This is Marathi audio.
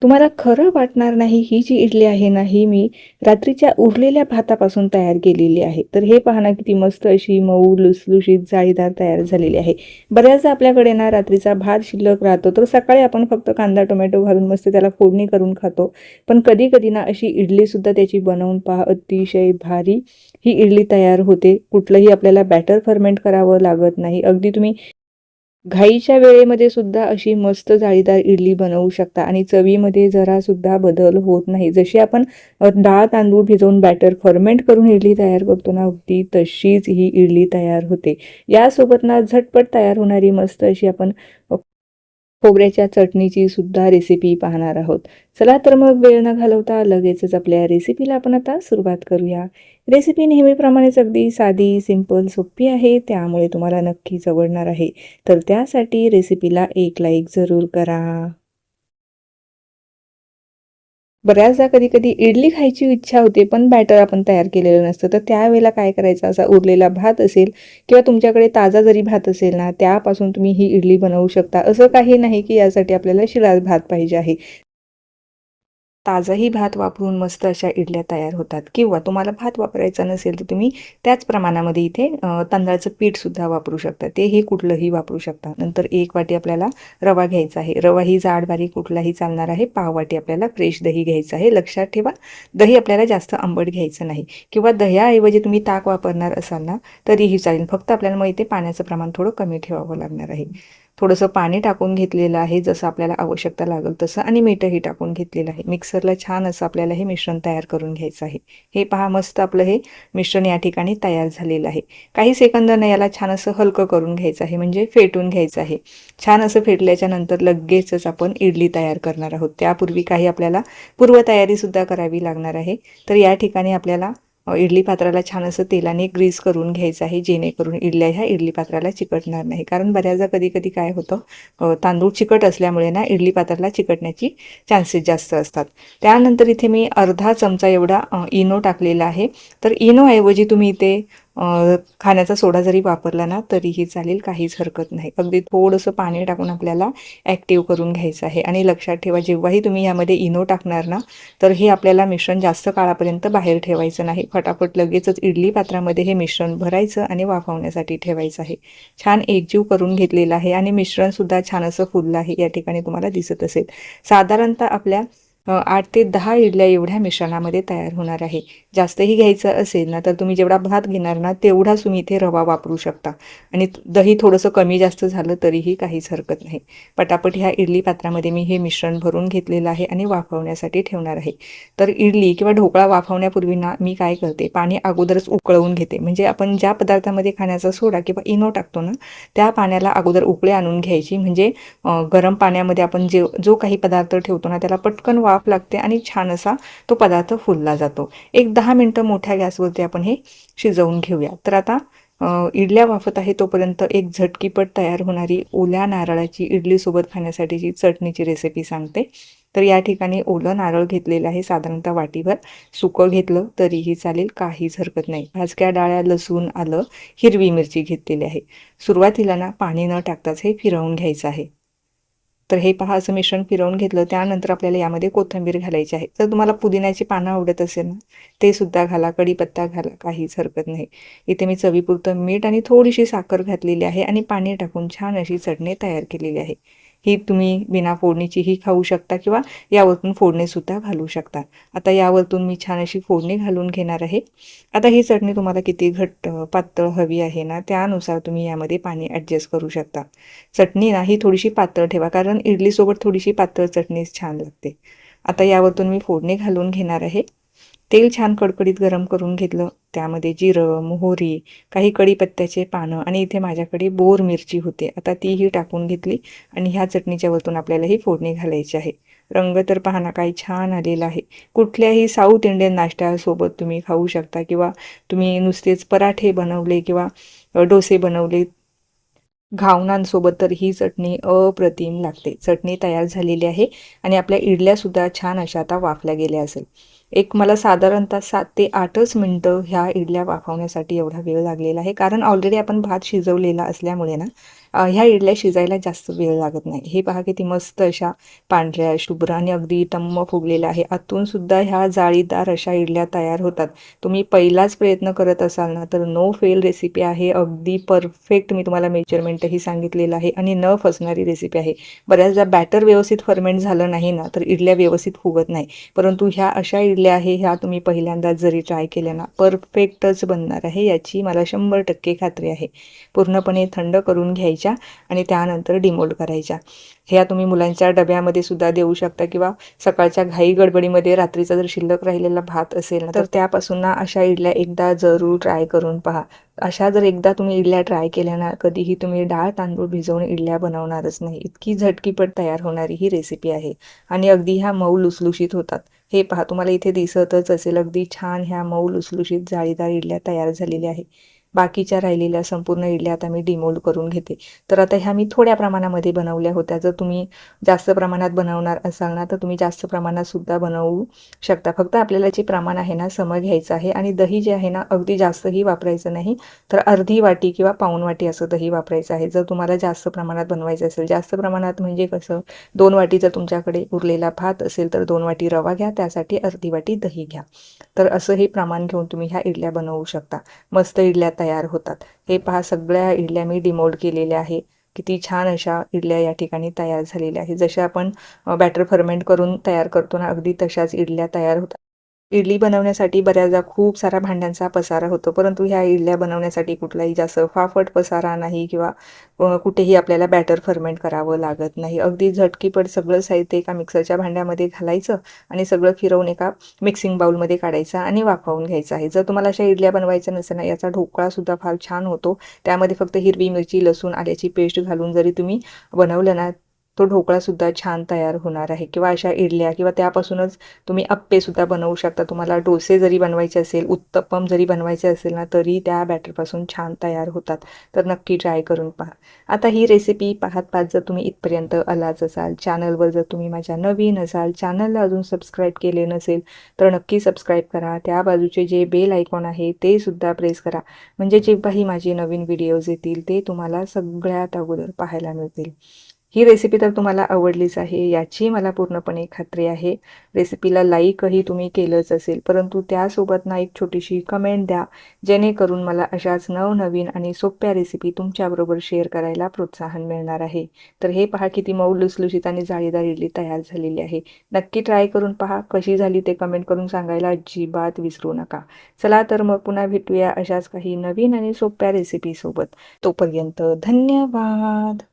तुम्हाला खरं वाटणार नाही, ही जी इडली आहे ना, ही मी रात्रीच्या उरलेल्या भातापासून तयार केलेली आहे. तर हे पहा ना, किती मस्त अशी मऊ, लुसलुशीत, जाळीदार तयार झालेली आहे. बऱ्याचदा आपल्याकडे ना रात्रीचा भात शिल्लक राहतो, तर सकाळी आपण फक्त कांदा, टोमॅटो घालून मस्त त्याला फोडणी करून खातो. पण कधी-कधी ना अशी इडलीसुद्धा त्याची बनवून पहा, अतिशय भारी ही इडली तयार होते. कुठलंही आपल्याला बॅटर फर्मेंट करावं लागत नाही. अगदी तुम्ही घाईच्या वेळेमध्ये सुद्धा अशी मस्त जाळीदार इडली बनवू शकता आणि चवीमध्ये जरा सुद्धा बदल होत नाही. जशी आपण डाळ तांदूळ भिजवून बॅटर फर्मेंट करून इडली तयार करतो ना, अगदी तशीच ही इडली तयार होते. यासोबत ना झटपट तयार होणारी मस्त अशी आपण खोबऱ्याच्या चटणीची सुद्धा रेसिपी पाहणार आहोत. चला तर मग वेळ न घालवता लगेचच आपल्या रेसिपीला आपण आता सुरुवात करूया. रेसिपी नेहमीप्रमाणेच अगदी साधी, सिंपल, सोपी आहे, त्यामुळे तुम्हाला नक्कीच आवडणार आहे. तर त्यासाठी रेसिपीला एक लाईक जरूर करा. बऱ्याचदा कधी-कधी इडली खायची इच्छा होते, पण बॅटर आपण तयार केलेलं नसतं. तर त्यावेळेला काय करायचं, असा उरलेला भात असेल किंवा तुमच्याकडे ताजा जरी भात असेल ना, त्यापासून तुम्ही ही इडली बनवू शकता. असं काही नाही की यासाठी आपल्याला शिळा भात पाहिजे आहे. ताजाही भात वापरून मस्त अशा इडल्या तयार होतात किंवा तुम्हाला भात वापरायचा नसेल तर तुम्ही त्याच प्रमाणामध्ये इथे तांदळाचं पीठसुद्धा वापरू शकता. तेही कुठलंही वापरू शकता. नंतर 1 वाटी आपल्याला रवा घ्यायचा आहे. रवा ही जाड बारीक कुठलाही चालणार आहे. पाव वाटी आपल्याला फ्रेश दही घ्यायचं आहे. लक्षात ठेवा, दही आपल्याला जास्त आंबट घ्यायचं नाही किंवा दह्याऐवजी तुम्ही ताक वापरणार असाल ना तरीही चालेल. फक्त आपल्याला मग इथे पाण्याचं प्रमाण थोडं कमी ठेवावं लागणार आहे. थोडंसं पाणी टाकून घेतलेलं आहे, जसं आपल्याला आवश्यकता लागेल तसं, आणि मीठही टाकून घेतलेलं आहे. मिक्सरला छान असं आपल्याला हे मिश्रण तयार करून घ्यायचं आहे. हे पहा, मस्त आपलं हे मिश्रण या ठिकाणी तयार झालेलं आहे. काही सेकंदानं याला छान असं हलकं करून घ्यायचं आहे, म्हणजे फेटून घ्यायचं आहे. छान असं फेटल्याच्या नंतर लगेचच आपण इडली तयार करणार आहोत. त्यापूर्वी काही आपल्याला पूर्वतयारीसुद्धा करावी लागणार आहे. तर या ठिकाणी आपल्याला इडली पात्राला छान असं तेलाने ग्रीस करून घ्यायचं आहे, जेणेकरून इडल्या ह्या इडली पात्राला चिकटणार नाही. कारण बऱ्याचदा कधी काय होतं, तांदूळ चिकट असल्यामुळे ना इडली पात्राला चिकटण्याची चान्सेस जास्त असतात. त्यानंतर इथे मी अर्धा चमचा एवढा इनो टाकलेला आहे. तर इनोऐवजी तुम्ही इथे खाण्याचा सोडा जरी वापरला ना तरीही चालेल, काहीच हरकत नाही. अगदी थोडंसं पाणी टाकून आपल्याला ॲक्टिव्ह करून घ्यायचं आहे. आणि लक्षात ठेवा, जेव्हाही तुम्ही यामध्ये इनो टाकणार ना तर हे आपल्याला मिश्रण जास्त काळापर्यंत बाहेर ठेवायचं नाही. फटाफट लगेचच इडली पात्रामध्ये हे मिश्रण भरायचं आणि वाफवण्यासाठी ठेवायचं आहे. छान एकजीव करून घेतलेलं आहे आणि मिश्रणसुद्धा छान असं फुललं आहे, या ठिकाणी तुम्हाला दिसत असेल. साधारणतः आपल्या 8 ते 10 इडल्या एवढ्या मिश्रणामध्ये तयार होणार आहे. जास्तही घ्यायचं असेल ना तर तुम्ही जेवढा भात घेणार ना तेवढाच तुम्ही इथे रवा वापरू शकता. आणि दही थोडंसं कमी जास्त झालं तरीही काहीच हरकत नाही. पटापट ह्या इडली पात्रामध्ये मी हे मिश्रण भरून घेतलेलं आहे आणि वाफवण्यासाठी ठेवणार आहे. तर इडली किंवा ढोकळा वाफवण्यापूर्वी ना मी काय करते, पाणी अगोदरच उकळवून घेते. म्हणजे आपण ज्या पदार्थामध्ये खाण्याचा सोडा किंवा इनो टाकतो ना त्या पाण्याला अगोदर उकळी आणून घ्यायची. म्हणजे गरम पाण्यामध्ये आपण जो काही पदार्थ ठेवतो ना त्याला पटकन वाफ लागते आणि छान असा तो पदार्थ फुलला जातो. एक 10 मिनटं मोठ्या गॅसवरती आपण हे शिजवून घेऊया. तर आता इडल्या वाफत आहे तोपर्यंत एक झटकीपट तयार होणारी ओल्या नारळाची इडलीसोबत खाण्यासाठीची चटणीची रेसिपी सांगते. तर या ठिकाणी ओलं नारळ घेतलेलं आहे, साधारणतः वाटीभर. सुकं घेतलं तरीही चालेल, काहीच हरकत नाही. भाजक्या डाळ्या, लसूण, आलं, हिरवी मिरची घेतलेली आहे. सुरुवातीला ना पाणी न टाकताच हे फिरवून घ्यायचं आहे. तर हे पहा, असं मिश्रण फिरवून घेतलं. त्यानंतर आपल्याला यामध्ये कोथिंबीर घालायची आहे. जर तुम्हाला पुदिन्याची पानं आवडत असेल ना ते सुद्धा घाला, कढीपत्ता घाला, काहीच हरकत नाही. इथे मी चवीपुरतं मीठ आणि थोडीशी साखर घातलेली आहे आणि पाणी टाकून छान अशी चटणी तयार केलेली आहे. ही तुम्ही बिना फोडणीचीही खाऊ शकता किंवा यावरतून फोडणीसुद्धा घालू शकता. आता यावरतून मी छान अशी फोडणी घालून घेणार आहे. आता ही चटणी तुम्हाला किती घट्ट पातळ हवी आहे ना त्यानुसार तुम्ही यामध्ये पाणी ॲडजस्ट करू शकता. चटणी ना ही थोडीशी पातळ ठेवा, कारण इडलीसोबत थोडीशी पातळ चटणी छान लागते. आता यावरतून मी फोडणी घालून घेणार आहे. तेल छान कडकडीत गरम करून घेतलं. त्यामध्ये जिरं, मोहरी, काही कढीपत्त्याचे पानं आणि इथे माझ्याकडे बोर मिरची होते. आता तीही टाकून घेतली आणि ह्या चटणीच्या वरतून आपल्याला ही फोडणी घालायची आहे. रंग तर पाहना काही छान आलेला आहे. कुठल्याही साऊथ इंडियन नाश्त्यासोबत तुम्ही खाऊ शकता किंवा तुम्ही नुसतेच पराठे बनवले किंवा डोसे बनवले घावनांसोबत तर ही चटणी अप्रतिम लागते. चटणी तयार झालेली आहे आणि आपल्या इडल्यासुद्धा छान अशा आता वाफल्या गेल्या असेल. एक मला साधारणतः 7 ते 8च मिनिटं ह्या इडल्या वाफवण्यासाठी एवढा वेळ लागलेला आहे. कारण ऑलरेडी आपण भात शिजवलेला असल्यामुळे ना ह्या इडल्या शिजायला जास्त वेळ लागत नाही. हे पहा किती मस्त अशा पांढऱ्या, शुभ्र आणि अगदी टम्म फुगलेल्या आहे. आतून सुद्धा ह्या जाळीदार अशा इडल्या तयार होतात. तुम्ही पहिलाच प्रयत्न करत असाल ना तर नो फेल रेसिपी आहे. अगदी परफेक्ट मी तुम्हाला मेजरमेंटही सांगितलेलं आहे आणि न फसणारी रेसिपी आहे. बऱ्याचदा बॅटर व्यवस्थित फर्मेंट झालं नाही ना तर इडल्या व्यवस्थित फुगत नाही. परंतु ह्या अशा इडल्या आहे, ह्या तुम्ही पहिल्यांदाच जरी ट्राय केल्या ना परफेक्टच बनणार आहे, याची मला 100% खात्री आहे. पूर्णपणे थंड करून घ्यायच्या आणि त्यानंतर डिमोल्ड करायच्या. ह्या तुम्ही मुलांच्या डब्यामध्ये सुद्धा देऊ शकता किंवा सकाळच्या घाई गडबडीमध्ये रात्रीचा जर शिल्लक राहिलेला भात असेल ना तर त्यापासून ना अशा इडल्या एकदा जरूर ट्राय करून पहा. अशा जर एकदा तुम्ही इडल्या ट्राय केल्या ना कधीही तुम्ही डाळ तांदूळ भिजवून इडल्या बनवणारच नाही. इतकी झटकीपट तयार होणारी ही रेसिपी आहे आणि अगदी ह्या मऊ लुसलुशीत होतात. हे पहा, तुम्हाला इथे दिसतच असेल अगदी छान ह्या मऊ लुसलुशीत जाळीदार इडल्या तयार झालेल्या आहे. बाकीच्या राहिलेल्या संपूर्ण इडल्या आता मी डिमोल्ड करून घेते. तर आता ह्या मी थोड्या प्रमाणामध्ये बनवल्या होत्या. जर तुम्ही जास्त प्रमाणात बनवणार असाल ना तर तुम्ही जास्त प्रमाणात सुद्धा बनवू शकता. फक्त आपल्याला जे प्रमाण आहे ना सम घ्यायचं आहे आणि दही जे आहे ना अगदी जास्तही वापरायचं नाही. तर अर्धी वाटी किंवा पाऊण वाटी असं दही वापरायचं आहे. जर तुम्हाला जास्त प्रमाणात बनवायचं असेल, जास्त प्रमाणात म्हणजे कसं 2 वाटी जर तुमच्याकडे उरलेला भात असेल तर 2 वाटी रवा घ्या, त्यासाठी अर्धी वाटी दही घ्या. तर असं हे प्रमाण घेऊन तुम्ही ह्या इडल्या बनवू शकता. मस्त इडल्या तयार होतात. हे पहा, सगळ्या इडल्या मी डिमोल्ड केलेल्या आहे. किती छान अशा इडल्या या ठिकाणी तयार झालेल्या आहे. जशा आपण बॅटर फर्मेंट करून तयार करतो ना अगदी तशाच इडल्या तयार होतात. इडली बनवण्यासाठी बऱ्याचदा खूप सारा भांड्यांचा पसारा होतो, परंतु ह्या इडल्या बनवण्यासाठी कुठलाही जास्त फाफट पसारा नाही किंवा कुठेही आपल्याला बॅटर फर्मेंट करावं लागत नाही. अगदी झटकीपट सगळं साहित्य एका मिक्सरच्या भांड्यामध्ये घालायचं आणि सगळं फिरवून एका मिक्सिंग बाउलमध्ये काढायचं आणि वाफवून घ्यायचं आहे. जर तुम्हाला अशा इडल्या बनवायच्या नसेल ना याचा ढोकळासुद्धा फार छान होतो. त्यामध्ये फक्त हिरवी मिरची, लसूण, आल्याची पेस्ट घालून जरी तुम्ही बनवलं ना तो ढोकळासुद्धा छान तयार होणार आहे. किंवा अशा इडल्या किंवा त्यापासूनच तुम्ही अप्पेसुद्धा बनवू शकता. तुम्हाला डोसे जरी बनवायचे असेल, उत्तप्पम जरी बनवायचे असेल ना तरी त्या बॅटरपासून छान तयार होतात. तर नक्की ट्राय करून पहा. आता ही रेसिपी पाहत पाहत जर तुम्ही इथपर्यंत आलाच असाल, चॅनलवर जर तुम्ही माझ्या नवीन असाल, चॅनलला अजून सबस्क्राईब केले नसेल तर नक्की सबस्क्राईब करा. त्या बाजूचे जे बेल आयकॉन आहे ते सुद्धा प्रेस करा, म्हणजे जेव्हाही माझे नवीन व्हिडिओज येतील ते तुम्हाला सगळ्यात अगोदर पाहायला मिळतील. ही रेसिपी तर तुम्हाला आवडलीच आहे याची मला पूर्णपणे खात्री आहे. रेसिपीला लाईकही तुम्ही केलंच असेल, परंतु त्यासोबत ना एक छोटीशी कमेंट द्या, जेणेकरून मला अशाच नवनवीन आणि सोप्या रेसिपी तुमच्याबरोबर शेअर करायला प्रोत्साहन मिळणार आहे. तर हे पहा किती मऊ लुसलुशीत आणि जाळीदार इडली तयार झालेली आहे. नक्की ट्राय करून पहा. कशी झाली ते कमेंट करून सांगायला अजिबात विसरू नका. चला तर मग पुन्हा भेटूया अशाच काही नवीन आणि सोप्या रेसिपीसोबत. तोपर्यंत धन्यवाद.